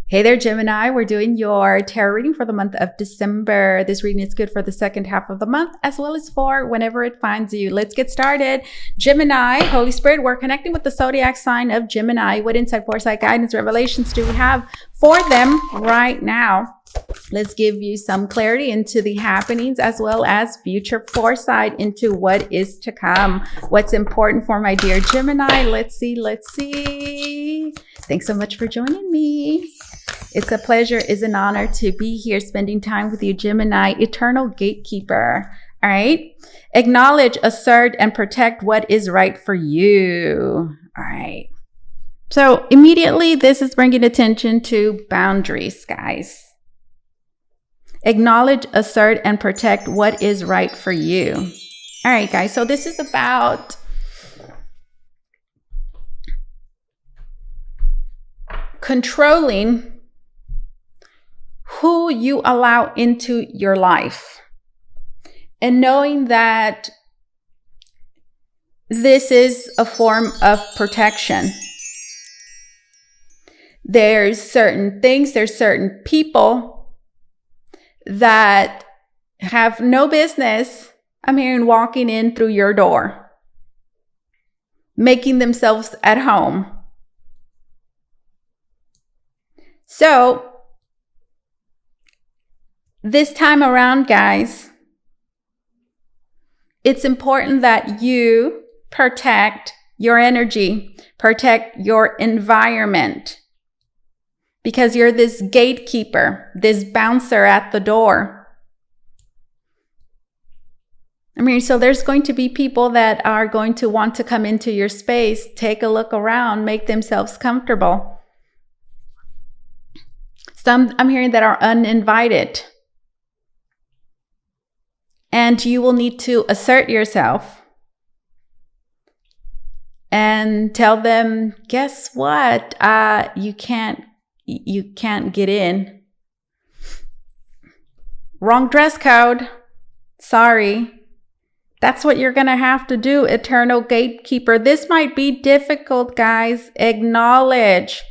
Hey there, Gemini. We're doing your tarot reading for the month of December. This reading is good for the second half of the month, as well as for whenever it finds you. Let's get started. Gemini, Holy Spirit, we're connecting with the zodiac sign of Gemini. What insight, foresight, guidance, revelations do we have for them right now? Let's give you some clarity into the happenings as well as future foresight into what is to come. What's important for my dear Gemini? Let's see. Thanks so much for joining me. It's a pleasure, it's an honor to be here spending time with you, Gemini, eternal gatekeeper. All right. Acknowledge, assert, and protect what is right for you. All right. So immediately, this is bringing attention to boundaries, guys. Acknowledge, assert, and protect what is right for you. All right, guys. So this is about controlling who you allow into your life and knowing that this is a form of protection. There's certain things, there's certain people that have no business, walking in through your door, making themselves at home. So, this time around, guys, it's important that you protect your energy, protect your environment, because you're this gatekeeper, this bouncer at the door. So there's going to be people that are going to want to come into your space, take a look around, make themselves comfortable. Some I'm hearing that are uninvited. And you will need to assert yourself and tell them, guess what? You can't get in. Wrong dress code. Sorry. That's what you're going to have to do, eternal gatekeeper. This might be difficult, guys. Acknowledge.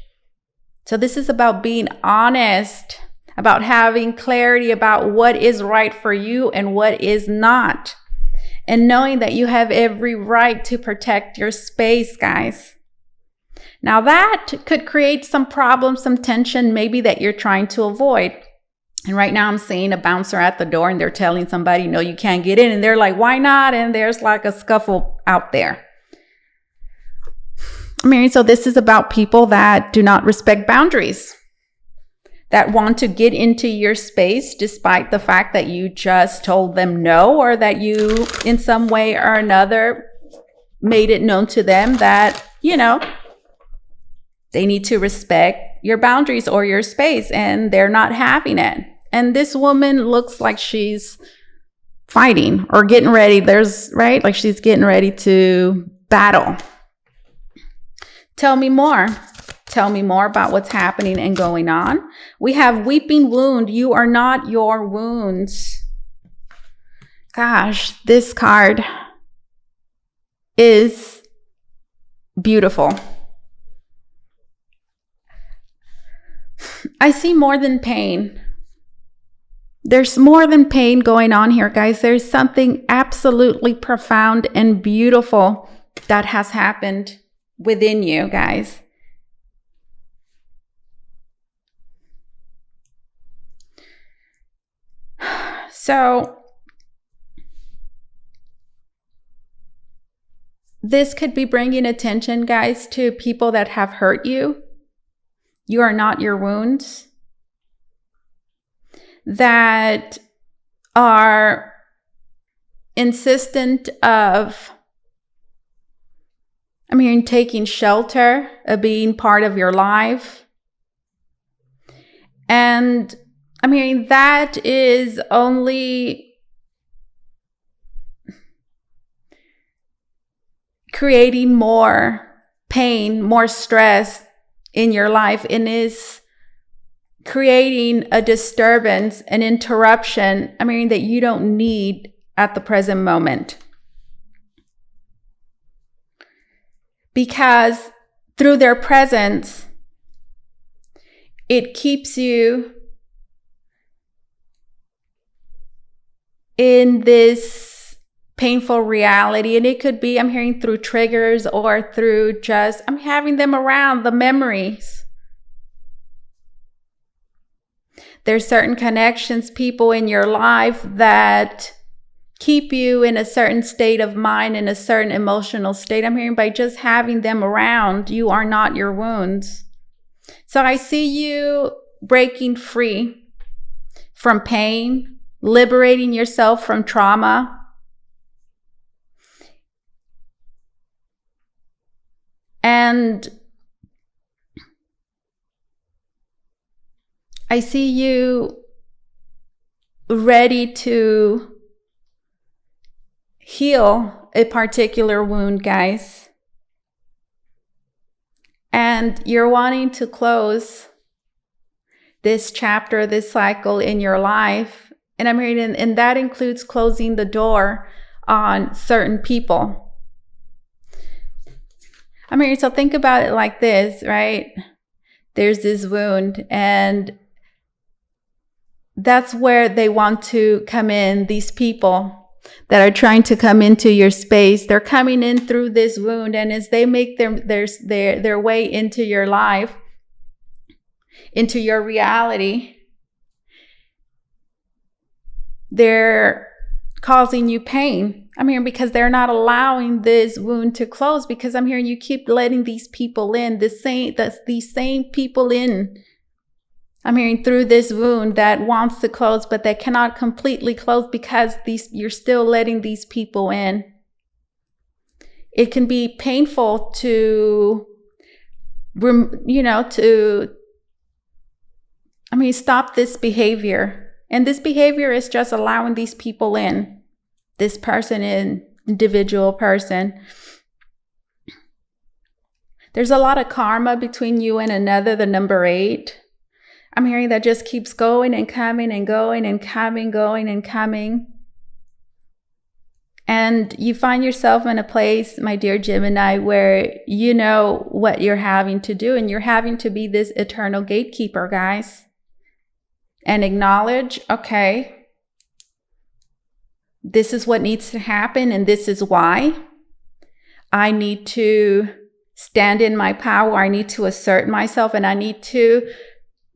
So this is about being honest, about having clarity about what is right for you and what is not. And knowing that you have every right to protect your space, guys. Now that could create some problems, some tension, maybe that you're trying to avoid. And right now I'm seeing a bouncer at the door and they're telling somebody, no, you can't get in. And they're like, why not? And there's like a scuffle out there. So this is about people that do not respect boundaries, that want to get into your space despite the fact that you just told them no, or that you in some way or another made it known to them that, they need to respect your boundaries or your space, and they're not having it. And this woman looks like she's fighting or getting ready. Like she's getting ready to battle. Tell me more. Tell me more about what's happening and going on. We have weeping wound. You are not your wounds. Gosh, this card is beautiful. I see more than pain. There's more than pain going on here, guys. There's something absolutely profound and beautiful that has happened within you, guys. So this could be bringing attention, guys, to people that have hurt you. You are not your wounds. That are insistent of, taking shelter, of being part of your life. And that is only creating more pain, more stress in your life, and is creating a disturbance, an interruption, that you don't need at the present moment. Because through their presence, It keeps you in this painful reality. And it could be, I'm hearing, through triggers or through just, I'm having them around, the memories. There's certain connections, people in your life that keep you in a certain state of mind, in a certain emotional state. I'm hearing by just having them around, you are not your wounds. So I see you breaking free from pain, liberating yourself from trauma. And I see you ready to heal a particular wound, guys. And you're wanting to close this chapter, this cycle in your life. And I'm hearing, and that includes closing the door on certain people. I'm hearing, so think about it like this, right? There's this wound, and that's where they want to come in, these people that are trying to come into your space. They're coming in through this wound, and as they make their way into your life, into your reality, they're causing you pain. I'm hearing because they're not allowing this wound to close, because I'm hearing you keep letting these people in, these same people in. I'm hearing through this wound that wants to close, but they cannot completely close because you're still letting these people in. It can be painful to stop this behavior. And this behavior is just allowing these people in, this person in, individual person. There's a lot of karma between you and another, the number 8. I'm hearing that just keeps going and coming and going and coming, going and coming. And you find yourself in a place, my dear Gemini, where you know what you're having to do, and you're having to be this eternal gatekeeper, guys. And acknowledge, okay, this is what needs to happen, and this is why. I need to stand in my power. I need to assert myself, and I need to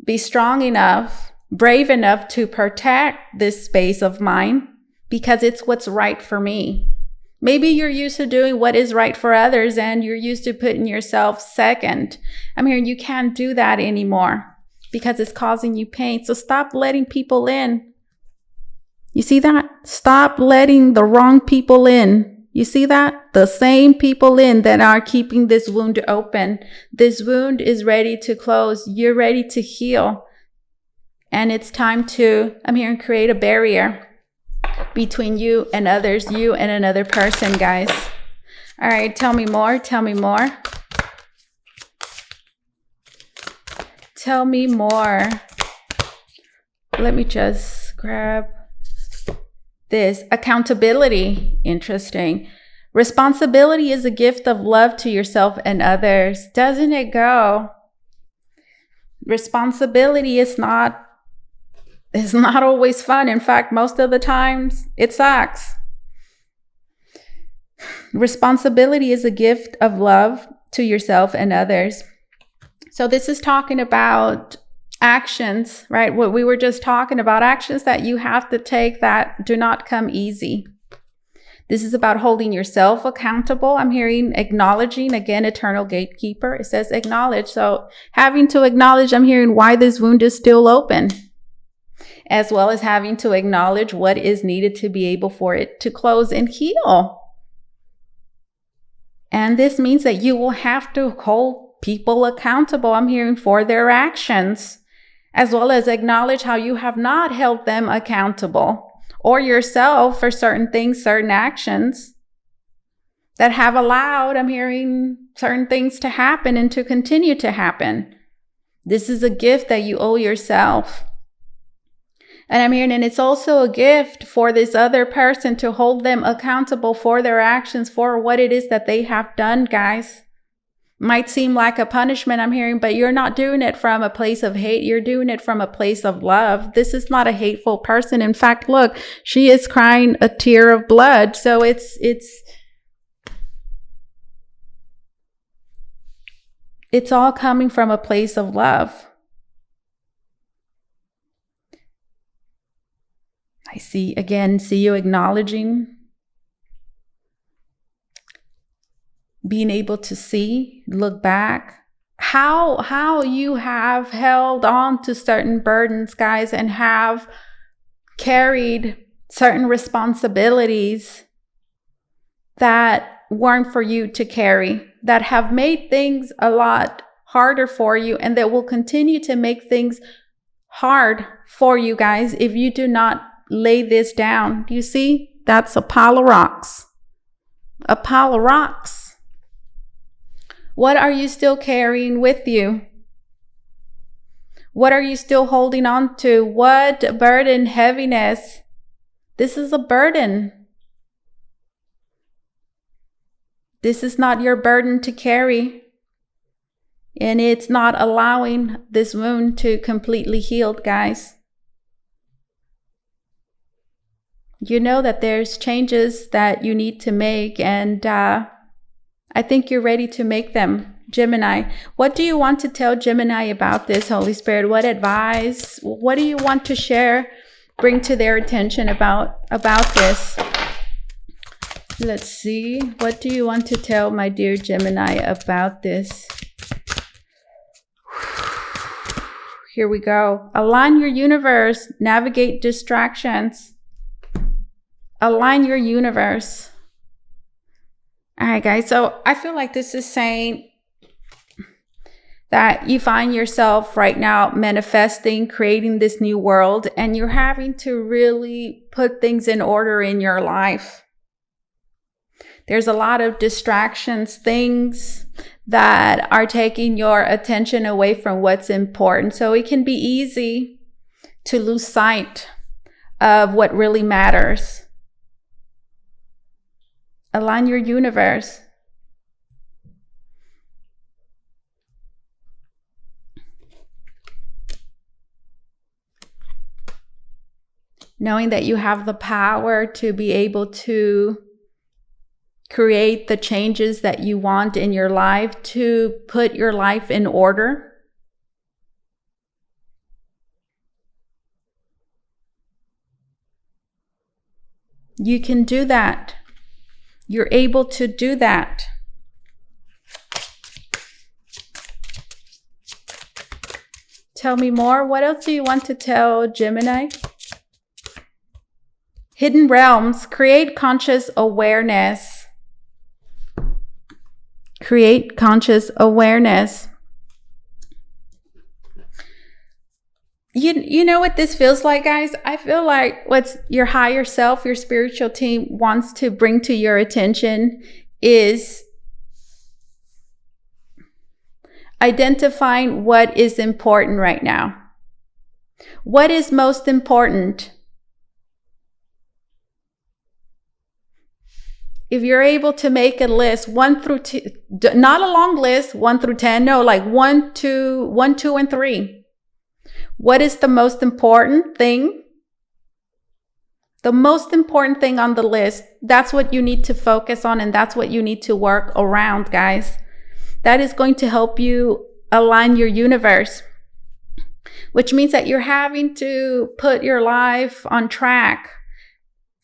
be strong enough, brave enough to protect this space of mine, because it's what's right for me. Maybe you're used to doing what is right for others, and you're used to putting yourself second. I'm hearing you can't do that anymore because it's causing you pain. So stop letting people in. You see that? Stop letting the wrong people in. You see that? The same people in that are keeping this wound open. This wound is ready to close. You're ready to heal. And it's time to, I'm hearing, create a barrier between you and others, you and another person, guys. All right, tell me more. Tell me more. Tell me more. Let me just grab this. Accountability. Interesting. Responsibility is a gift of love to yourself and others. Doesn't it go? Responsibility is not always fun. In fact, most of the times it sucks. Responsibility is a gift of love to yourself and others. So this is talking about actions, right? What we were just talking about, actions that you have to take that do not come easy. This is about holding yourself accountable. I'm hearing acknowledging, again, eternal gatekeeper. It says acknowledge. So having to acknowledge, I'm hearing why this wound is still open, as well as having to acknowledge what is needed to be able for it to close and heal. And this means that you will have to hold people accountable, I'm hearing, for their actions, as well as acknowledge how you have not held them accountable, or yourself, for certain things, certain actions that have allowed, I'm hearing, certain things to happen and to continue to happen. This is a gift that you owe yourself. And I'm hearing, and it's also a gift for this other person to hold them accountable for their actions, for what it is that they have done, guys. Might seem like a punishment I'm hearing, but you're not doing it from a place of hate. You're doing it from a place of love. This is not a hateful person. In fact, look, she is crying a tear of blood. So it's all coming from a place of love. I see you acknowledging, being able to see, look back, how you have held on to certain burdens, guys, and have carried certain responsibilities that weren't for you to carry, that have made things a lot harder for you, and that will continue to make things hard for you guys if you do not lay this down. Do you see? That's a pile of rocks. A pile of rocks. What are you still carrying with you? What are you still holding on to? What burden, heaviness? This is a burden. This is not your burden to carry. And it's not allowing this wound to completely heal, guys. You know that there's changes that you need to make, and I think you're ready to make them, Gemini. What do you want to tell Gemini about this, Holy Spirit? What advice? What do you want to share, bring to their attention about this? Let's see. What do you want to tell my dear Gemini about this? Here we go. Align your universe. Navigate distractions. Align your universe. All right, guys. So I feel like this is saying that you find yourself right now manifesting, creating this new world, and you're having to really put things in order in your life. There's a lot of distractions, things that are taking your attention away from what's important. So it can be easy to lose sight of what really matters. Align your universe. Knowing that you have the power to be able to create the changes that you want in your life, to put your life in order. You can do that. You're able to do that. Tell me more. What else do you want to tell Gemini? Hidden realms. Create conscious awareness. Create conscious awareness. You know what this feels like, guys? I feel like what's your higher self, your spiritual team wants to bring to your attention is identifying what is important right now. What is most important? If you're able to make a list, 1 through 2, not a long list, 1 through 10, no, like 1, 2, and 3. What is the most important thing? The most important thing on the list, that's what you need to focus on, and that's what you need to work around, guys. That is going to help you align your universe, which means that you're having to put your life on track,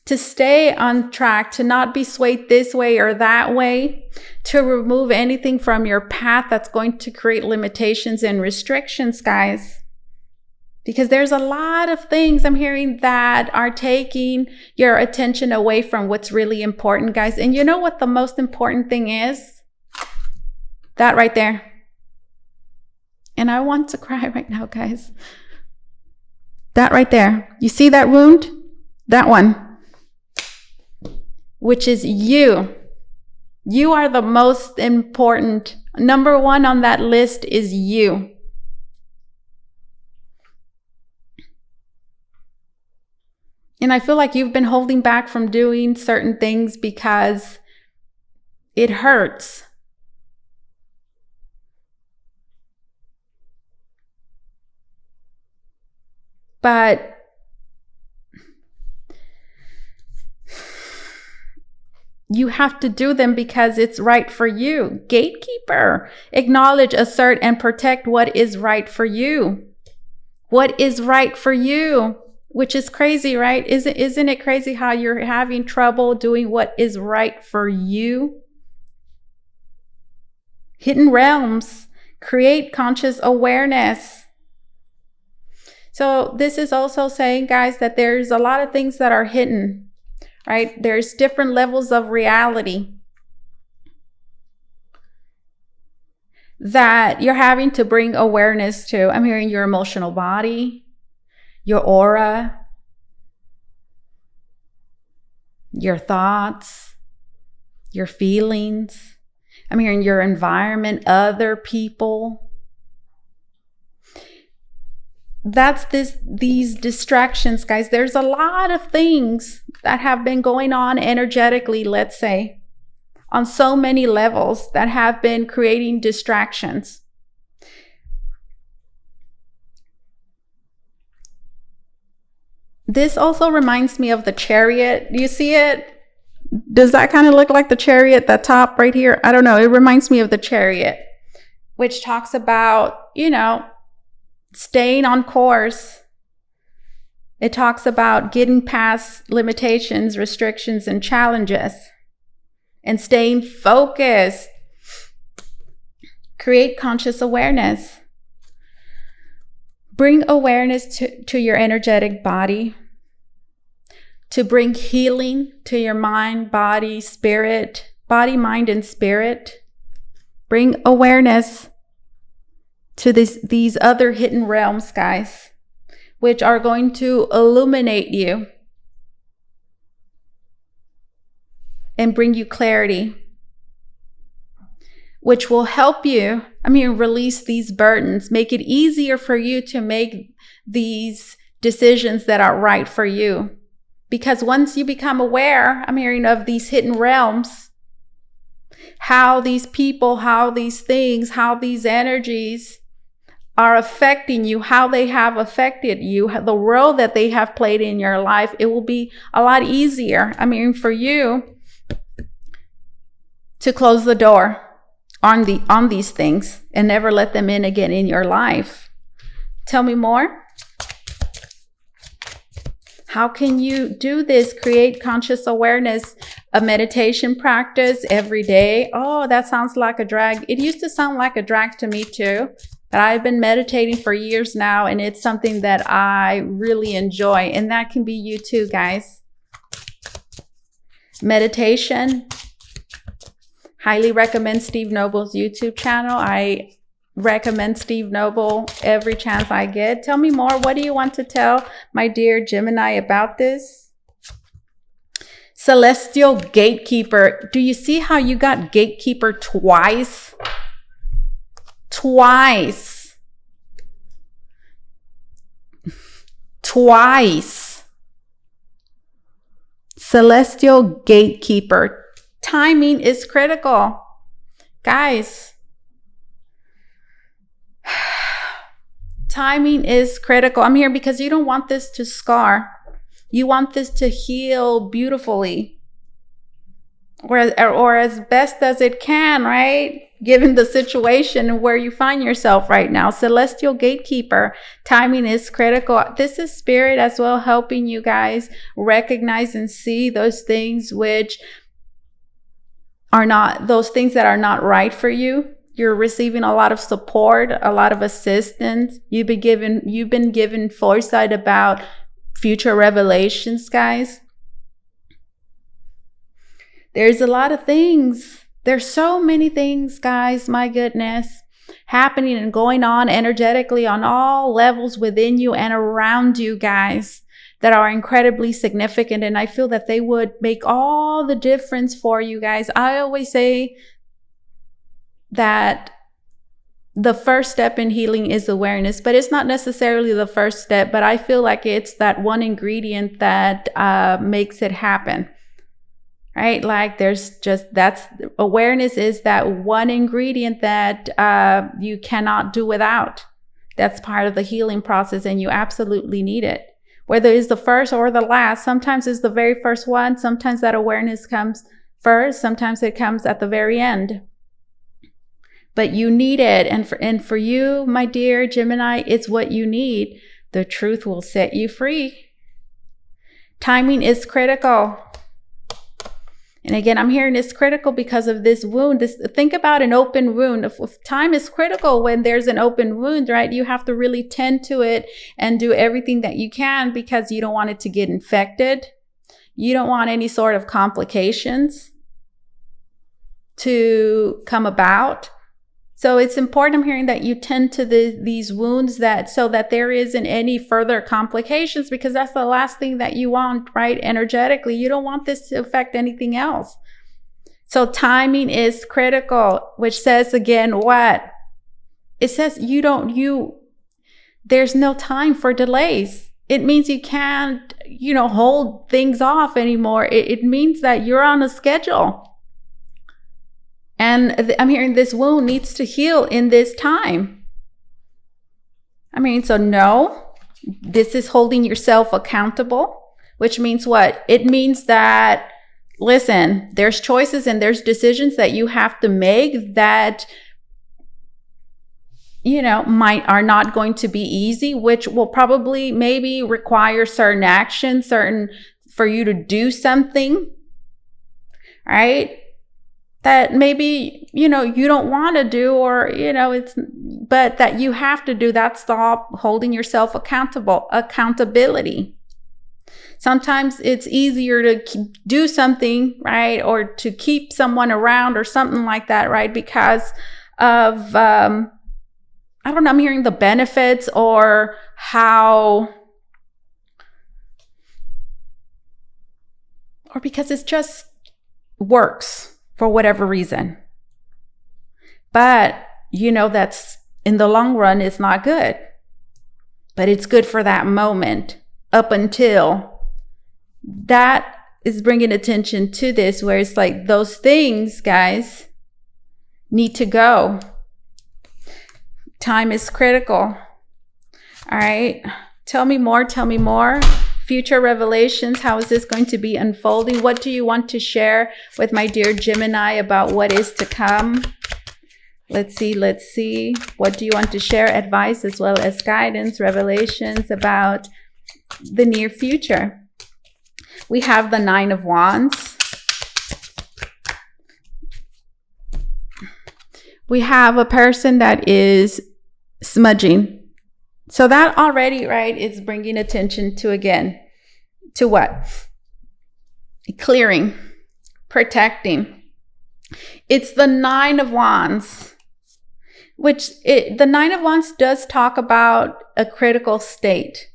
to stay on track, to not be swayed this way or that way, to remove anything from your path that's going to create limitations and restrictions, guys. Because there's a lot of things I'm hearing that are taking your attention away from what's really important, guys. And you know what the most important thing is? That right there. And I want to cry right now, guys. That right there. You see that wound? That one. Which is you. You are the most important. Number 1 on that list is you. And I feel like you've been holding back from doing certain things because it hurts. But you have to do them because it's right for you. Gatekeeper, acknowledge, assert, and protect what is right for you. What is right for you, which is crazy, right? Isn't it crazy how you're having trouble doing what is right for you? Hidden realms, create conscious awareness. So this is also saying, guys, that there's a lot of things that are hidden, right? There's different levels of reality that you're having to bring awareness to. I'm hearing your emotional body, your aura, your thoughts, your feelings. I'm hearing your environment, other people. That's these distractions, guys. There's a lot of things that have been going on energetically, let's say, on so many levels that have been creating distractions. This also reminds me of the Chariot. Do you see it? Does that kind of look like the Chariot, that top right here? I don't know. It reminds me of the Chariot, which talks about, staying on course. It talks about getting past limitations, restrictions, and challenges, and staying focused. Create conscious awareness. Bring awareness to your energetic body, to bring healing to your mind, body, spirit, body, mind, and spirit. Bring awareness to these other hidden realms, guys, which are going to illuminate you and bring you clarity, which will help you, release these burdens, make it easier for you to make these decisions that are right for you. Because once you become aware, I'm hearing, of these hidden realms, how these people, how these things, how these energies are affecting you, how they have affected you, the role that they have played in your life, it will be a lot easier, for you to close the door on these things and never let them in again in your life. Tell me more. How can you do this? Create conscious awareness, a meditation practice every day. Oh, that sounds like a drag. It used to sound like a drag to me too, but I've been meditating for years now, and it's something that I really enjoy, and that can be you too, guys. Meditation. Highly recommend Steve Noble's YouTube channel. I recommend Steve Noble every chance I get. Tell me more. What do you want to tell my dear Gemini about this? Celestial Gatekeeper. Do you see how you got Gatekeeper twice? Twice. Celestial Gatekeeper. Timing is critical. Guys, timing is critical. I'm here because you don't want this to scar. You want this to heal beautifully, or as best as it can, right? Given the situation where you find yourself right now. Celestial Gatekeeper, timing is critical. This is spirit as well, helping you guys recognize and see those things which are not, those things that are not right for you. You're receiving a lot of support, a lot of assistance. You've been given foresight about future revelations, guys. There's a lot of things. There's so many things, guys, my goodness, happening and going on energetically on all levels within you and around you, guys, that are incredibly significant. And I feel that they would make all the difference for you guys. I always say that the first step in healing is awareness, but it's not necessarily the first step, but I feel like it's that one ingredient that makes it happen, right? Like awareness is that one ingredient that you cannot do without. That's part of the healing process, and you absolutely need it. Whether it's the first or the last, sometimes it's the very first one. Sometimes that awareness comes first. Sometimes it comes at the very end. But you need it. And for you, my dear Gemini, it's what you need. The truth will set you free. Timing is critical. And again, I'm hearing it's critical because of this wound. Think about an open wound. If time is critical when there's an open wound, right? You have to really tend to it and do everything that you can because you don't want it to get infected. You don't want any sort of complications to come about. So it's important, I'm hearing, that you tend to these wounds so that there isn't any further complications, because that's the last thing that you want, right? Energetically, you don't want this to affect anything else. So timing is critical, which says again, what? It says there's no time for delays. It means you can't, hold things off anymore. It means that you're on a schedule. And I'm hearing this wound needs to heal in this time. So no, this is holding yourself accountable, which means what? It means that, listen, there's choices and there's decisions that you have to make that, are not going to be easy, which will probably maybe require certain actions, for you to do something, right? That maybe, you don't want to do, or, but that you have to do. That's the holding yourself accountable, accountability. Sometimes it's easier to do something, right? Or to keep someone around or something like that, right? Because of, I don't know, I'm hearing the benefits or because it just works. For whatever reason. But that's in the long run, it's not good. But it's good for that moment up until that is bringing attention to this, where it's like those things, guys, need to go. Time is critical. All right. Tell me more. Future revelations. How is this going to be unfolding? What do you want to share with my dear Gemini about what is to come? Let's see. What do you want to share? Advice as well as guidance, revelations about the near future. We have the 9 of Wands. We have a person that is smudging. So that already, right, is bringing attention to what? Clearing, protecting. It's the 9 of Wands, the 9 of Wands does talk about a critical state.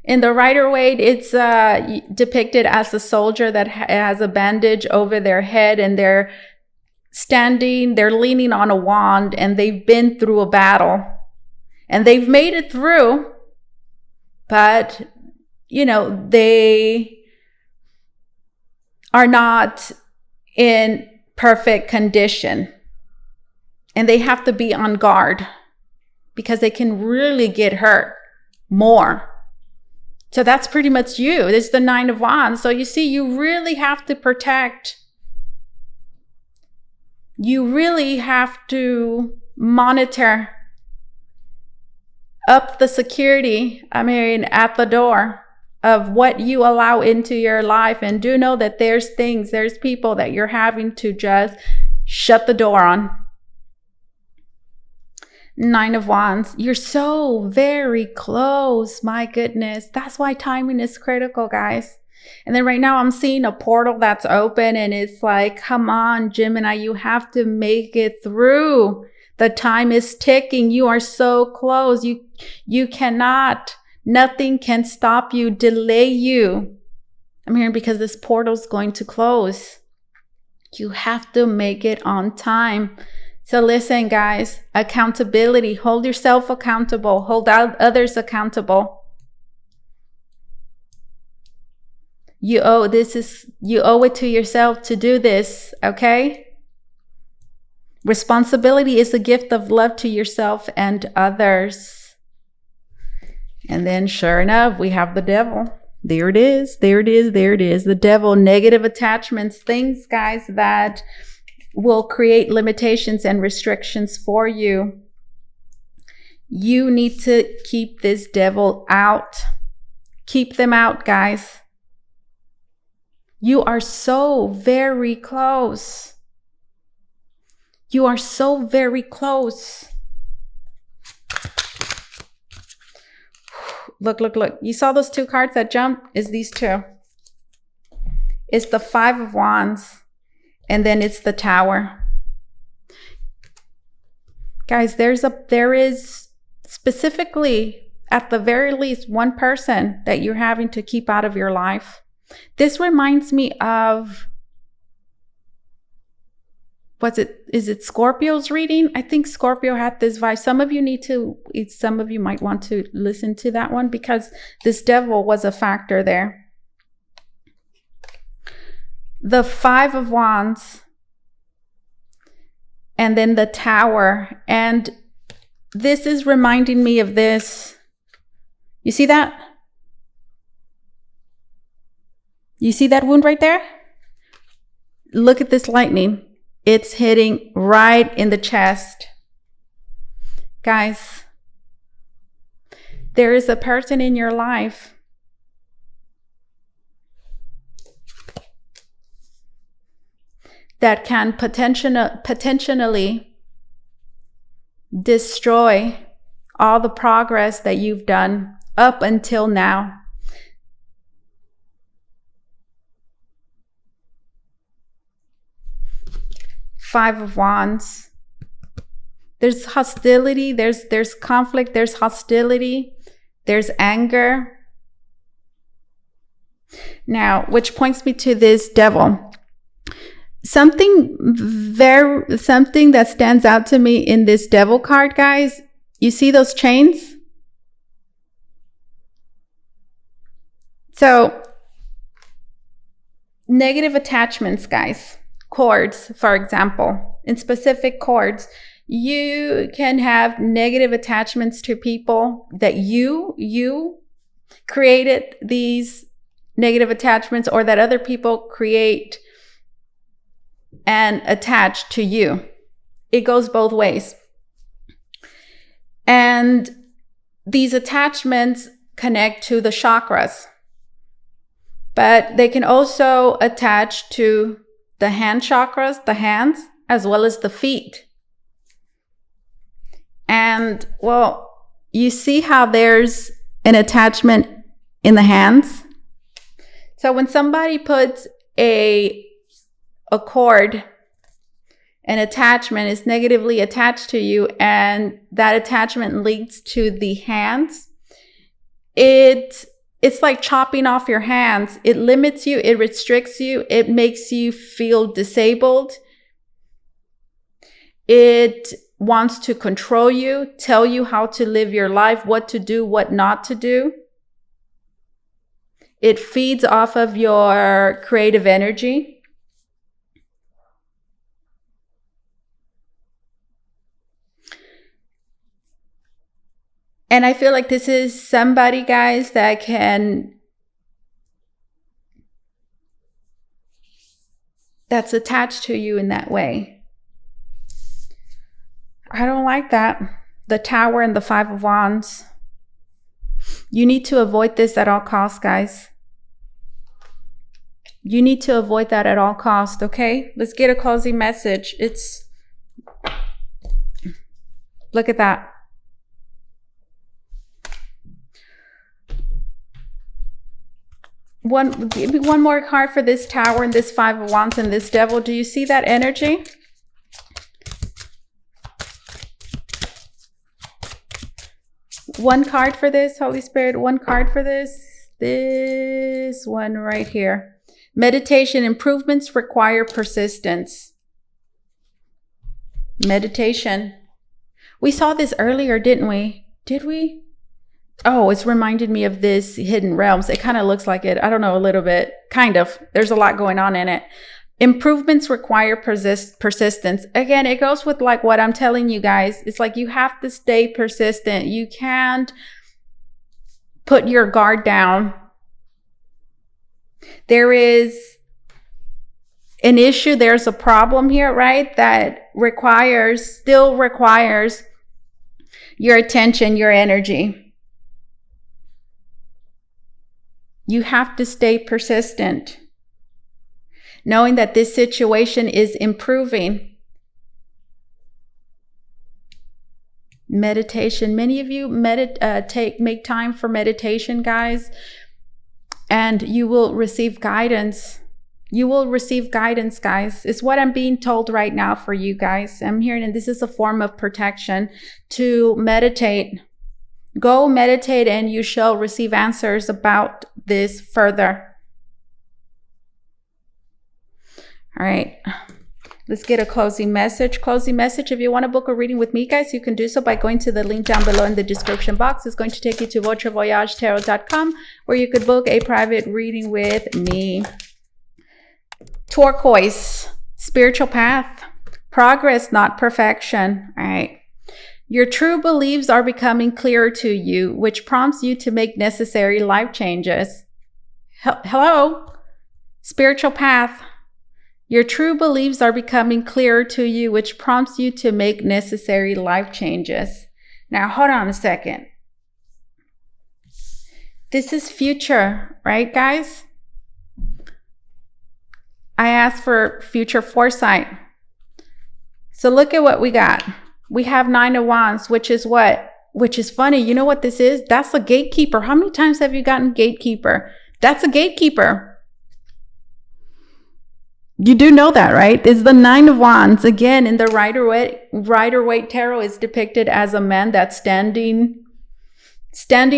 In the Rider-Waite, it's depicted as a soldier that has a bandage over their head, and they're leaning on a wand, and they've been through a battle. And they've made it through, but, they are not in perfect condition. And they have to be on guard because they can really get hurt more. So that's pretty much you. This is the 9 of Wands. So you see, you really have to protect. You really have to monitor up the security, at the door of what you allow into your life. And do know that there's people that you're having to just shut the door on. 9 of Wands. You're so very close. My goodness. That's why timing is critical, guys. And then right now I'm seeing a portal that's open, and it's like, come on, Gemini, you have to make it through. The time is ticking. You are so close. You cannot, nothing can stop you, delay you. I'm hearing because this portal is going to close. You have to make it on time. So listen, guys, accountability. Hold yourself accountable. Hold out others accountable. You owe it to yourself to do this, okay? Responsibility is a gift of love to yourself and others. And then sure enough, we have the devil. There it is. There it is. There it is. The devil, negative attachments, things, guys, that will create limitations and restrictions for you. You need to keep this devil out. Keep them out, guys. You are so very close. You are so very close. Look, look, look. You saw those two cards that jumped? It's these two. It's the Five of Wands. And then it's the Tower. Guys, there is specifically, at the very least, one person that you're having to keep out of your life. This reminds me of, is it Scorpio's reading? I think Scorpio had this vibe. Some of you might want to listen to that one because this devil was a factor there. The Five of Wands and then the Tower. And this is reminding me of this. You see that? You see that wound right there? Look at this lightning. It's hitting right in the chest. Guys, there is a person in your life that can potentially destroy all the progress that you've done up until now. Five of Wands. There's hostility, there's conflict, there's hostility, there's anger. Now, which points me to this devil. Something that stands out to me in this devil card, guys. You see those chains? So, negative attachments, guys. Cords, for example, in specific cords, you can have negative attachments to people that you created these negative attachments, or that other people create and attach to you. It goes both ways. And these attachments connect to the chakras, but they can also attach to the hand chakras, the hands, as well as the feet. And well, you see how there's an attachment in the hands? So when somebody puts a cord, an attachment is negatively attached to you, and that attachment leads to the hands, it's like chopping off your hands. It limits you, it restricts you, it makes you feel disabled. It wants to control you, tell you how to live your life, what to do, what not to do. It feeds off of your creative energy. And I feel like this is somebody, guys, that's attached to you in that way. I don't like that. The Tower and the Five of Wands. You need to avoid this at all costs, guys. You need to avoid that at all costs, okay? Let's get a closing message. Look at that. Give me one more card for this Tower and this Five of Wands and this Devil. Do you see that energy? One card for this, Holy Spirit. One card for this. This one right here. Meditation improvements require persistence. Meditation. We saw this earlier, didn't we? Did we? Oh, it's reminded me of this Hidden Realms. It kind of looks like it. I don't know, a little bit. Kind of. There's a lot going on in it. Improvements require persistence. Again, it goes with like what I'm telling you guys. It's like you have to stay persistent. You can't put your guard down. There is an issue, there's a problem here, right? That still requires your attention, your energy. You have to stay persistent, knowing that this situation is improving. Meditation. Many of you make time for meditation, guys, and you will receive guidance. You will receive guidance, guys. It's what I'm being told right now for you guys. I'm hearing, and this is a form of protection, to meditate. Go meditate and you shall receive answers about this further. All right. Let's get a closing message. Closing message. If you want to book a reading with me, guys, you can do so by going to the link down below in the description box. It's going to take you to Votre, Voyage, Tarot.com, where you could book a private reading with me. Turquoise, spiritual path, progress, not perfection. All right. Your true beliefs are becoming clearer to you, which prompts you to make necessary life changes. Hello, spiritual path. Your true beliefs are becoming clearer to you, which prompts you to make necessary life changes. Now, hold on a second. This is future, right, guys? I asked for future foresight. So look at what we got. We have 9 of Wands, which is what? Which is funny. You know what this is? That's a gatekeeper. How many times have you gotten gatekeeper? That's a gatekeeper. You do know that, right? It's the 9 of Wands. Again, in the Rider-Waite Tarot is depicted as a man that's standing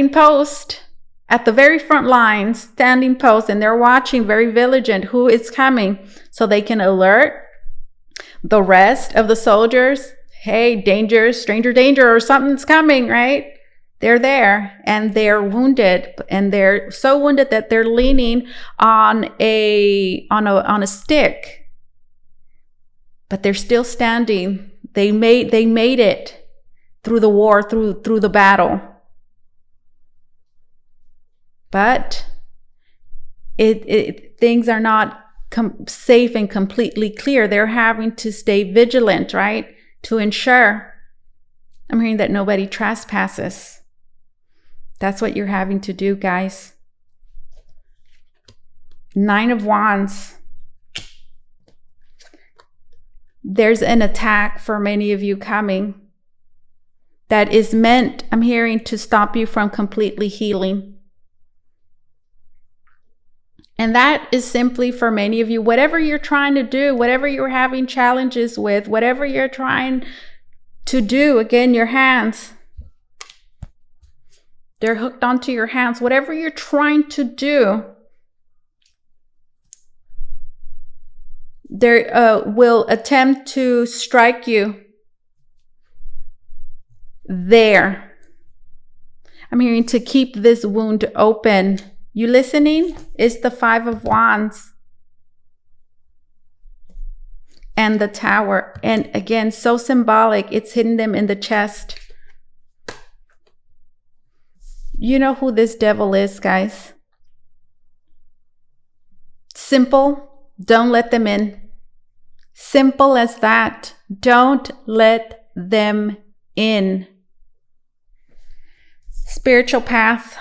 post at the very front lines, standing post, and they're watching, very vigilant, who is coming, so they can alert the rest of the soldiers. Hey, danger, stranger danger, or something's coming, right? They're there and they're wounded, and they're so wounded that they're leaning on a stick, but they're still standing. They made it through the war, through the battle. But things are not safe and completely clear. They're having to stay vigilant, right? To ensure, I'm hearing, that nobody trespasses. That's what you're having to do, guys. 9 of Wands. There's an attack for many of you coming that is meant, I'm hearing, to stop you from completely healing. And that is simply for many of you, whatever you're trying to do, whatever you're having challenges with, whatever you're trying to do, again, your hands. They're hooked onto your hands. Whatever you're trying to do, they will attempt to strike you there. I'm hearing to keep this wound open. You listening? It's the 5 of Wands and the Tower. And again, so symbolic. It's hitting them in the chest. You know who this devil is, guys. Simple. Don't let them in. Simple as that. Don't let them in. Spiritual path.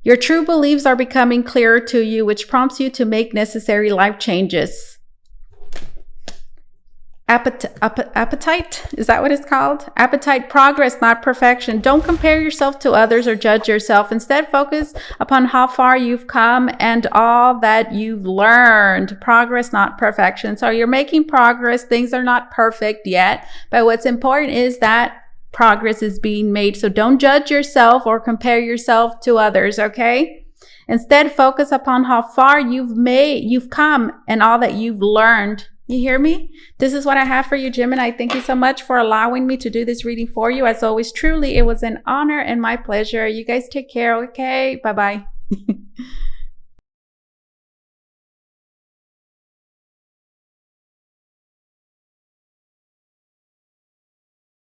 Your true beliefs are becoming clearer to you, which prompts you to make necessary life changes. Appetite? Is that what it's called? Appetite, progress, not perfection. Don't compare yourself to others or judge yourself. Instead, focus upon how far you've come and all that you've learned. Progress, not perfection. So you're making progress. Things are not perfect yet. But what's important is that progress is being made. So don't judge yourself or compare yourself to others, okay? Instead, focus upon how far you've come and all that you've learned. You hear me? This is what I have for you, Gemini. Thank you so much for allowing me to do this reading for you. As always, truly, it was an honor and my pleasure. You guys take care, okay? Bye-bye.